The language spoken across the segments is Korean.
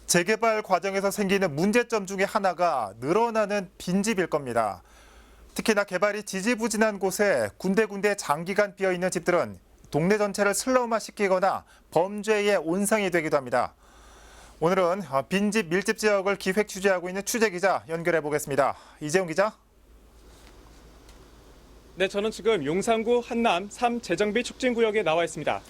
재개발 과정에서 생기는 문제점 중에 하나가 늘어나는 빈집일 겁니다. 특히나 개발이 지지부진한 곳에 군데군데 장기간 비어있는 집들은 동네 전체를 슬럼화시키거나 범죄의 온상이 되기도 합니다. 오늘은 빈집 밀집 지역을 기획 취재하고 있는 취재기자 연결해 보겠습니다. 이재용 기자. 네, 저는 지금 용산구 한남 3재정비 촉진구역에 나와 있습니다.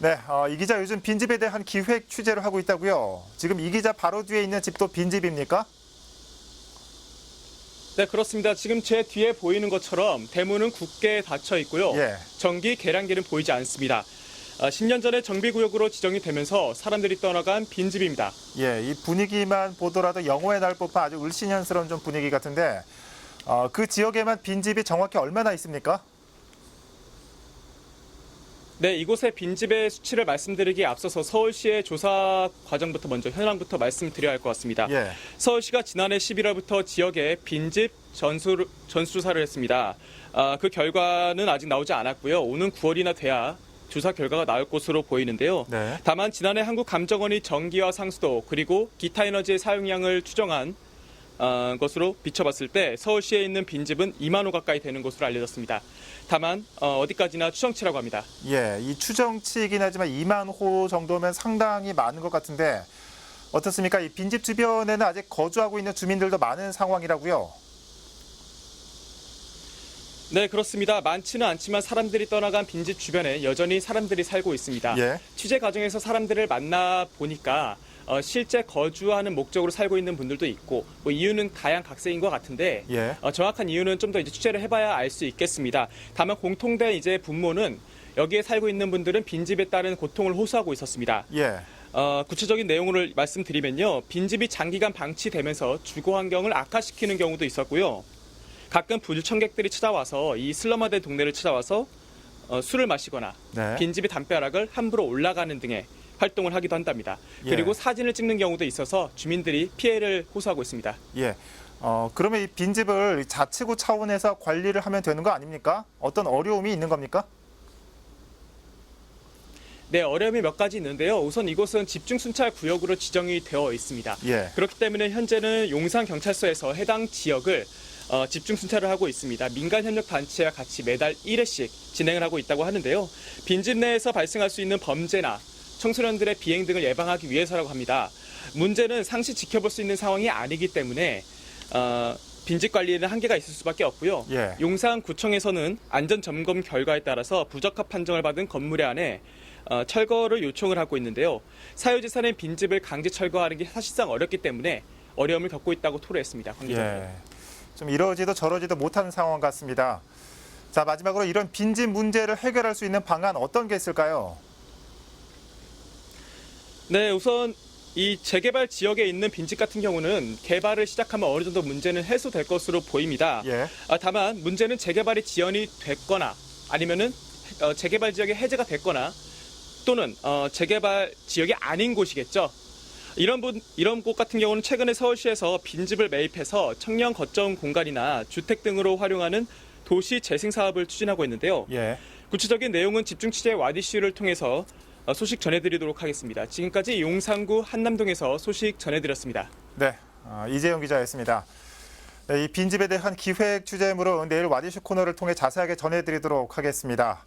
네, 이 기자 요즘 빈집에 대한 기획 취재를 하고 있다고요. 지금 이 기자 바로 뒤에 있는 집도 빈집입니까? 네, 그렇습니다. 지금 제 뒤에 보이는 것처럼 대문은 굳게 닫혀 있고요. 예. 전기 계량기는 보이지 않습니다. 10년 전에 정비구역으로 지정이 되면서 사람들이 떠나간 빈집입니다. 예, 이 분위기만 보더라도 영화에 나올 법한 아주 을씨년스러운 좀 분위기 같은데 그 지역에만 빈집이 정확히 얼마나 있습니까? 네, 이곳의 빈집의 수치를 말씀드리기에 앞서서 서울시의 조사 과정부터 먼저 현황부터 말씀드려야 할 것 같습니다. 예. 서울시가 지난해 11월부터 지역에 빈집 전수조사를 했습니다. 그 결과는 아직 나오지 않았고요. 오는 9월이나 돼야 조사 결과가 나올 것으로 보이는데요. 네. 다만 지난해 한국감정원이 전기와 상수도 그리고 기타 에너지의 사용량을 추정한 것으로 비춰봤을 때 서울시에 있는 빈집은 2만 호 가까이 되는 것으로 알려졌습니다. 다만 어디까지나 추정치라고 합니다. 예, 이 추정치이긴 하지만 2만 호 정도면 상당히 많은 것 같은데 어떻습니까? 이 빈집 주변에는 아직 거주하고 있는 주민들도 많은 상황이라고요. 네, 그렇습니다. 많지는 않지만 사람들이 떠나간 빈집 주변에 여전히 사람들이 살고 있습니다. 예. 취재 과정에서 사람들을 만나 보니까 실제 거주하는 목적으로 살고 있는 분들도 있고 뭐 이유는 다양각색인 것 같은데 예. 정확한 이유는 좀 더 이제 취재를 해봐야 알 수 있겠습니다. 다만 공통된 이제 분모는 여기에 살고 있는 분들은 빈집에 따른 고통을 호소하고 있었습니다. 예. 구체적인 내용을 말씀드리면요, 빈집이 장기간 방치되면서 주거 환경을 악화시키는 경우도 있었고요. 가끔 불청객들이 찾아와서 이 슬럼화된 동네를 찾아와서 술을 마시거나 네. 빈집의 담벼락을 함부로 올라가는 등의 활동을 하기도 한답니다. 예. 그리고 사진을 찍는 경우도 있어서 주민들이 피해를 호소하고 있습니다. 예. 그러면 이 빈집을 자치구 차원에서 관리를 하면 되는 거 아닙니까? 어떤 어려움이 있는 겁니까? 네, 어려움이 몇 가지 있는데요. 우선 이곳은 집중순찰 구역으로 지정이 되어 있습니다. 예. 그렇기 때문에 현재는 용산경찰서에서 해당 지역을 집중 순찰을 하고 있습니다. 민간 협력 단체와 같이 매달 1회씩 진행을 하고 있다고 하는데요. 빈집 내에서 발생할 수 있는 범죄나 청소년들의 비행 등을 예방하기 위해서라고 합니다. 문제는 상시 지켜볼 수 있는 상황이 아니기 때문에 빈집 관리에는 한계가 있을 수밖에 없고요. 예. 용산구청에서는 안전 점검 결과에 따라서 부적합 판정을 받은 건물에 한해 철거를 요청을 하고 있는데요. 사유재산의 빈집을 강제 철거하는 게 사실상 어렵기 때문에 어려움을 겪고 있다고 토로했습니다. 관계자들. 예. 좀 이러지도 저러지도 못하는 상황 같습니다. 자, 마지막으로 이런 빈집 문제를 해결할 수 있는 방안 어떤 게 있을까요? 네, 우선 이 재개발 지역에 있는 빈집 같은 경우는 개발을 시작하면 어느 정도 문제는 해소될 것으로 보입니다. 예. 다만 문제는 재개발이 지연이 됐거나 아니면은 재개발 지역이 해제가 됐거나 또는 재개발 지역이 아닌 곳이겠죠. 이런 곳 같은 경우는 최근에 서울시에서 빈집을 매입해서 청년 거점 공간이나 주택 등으로 활용하는 도시 재생 사업을 추진하고 있는데요. 예. 구체적인 내용은 집중 취재 와디슈를 통해서 소식 전해드리도록 하겠습니다. 지금까지 용산구 한남동에서 소식 전해드렸습니다. 네, 이재용 기자였습니다. 네, 이 빈집에 대한 기획 취재물은 내일 와디슈 코너를 통해 자세하게 전해드리도록 하겠습니다.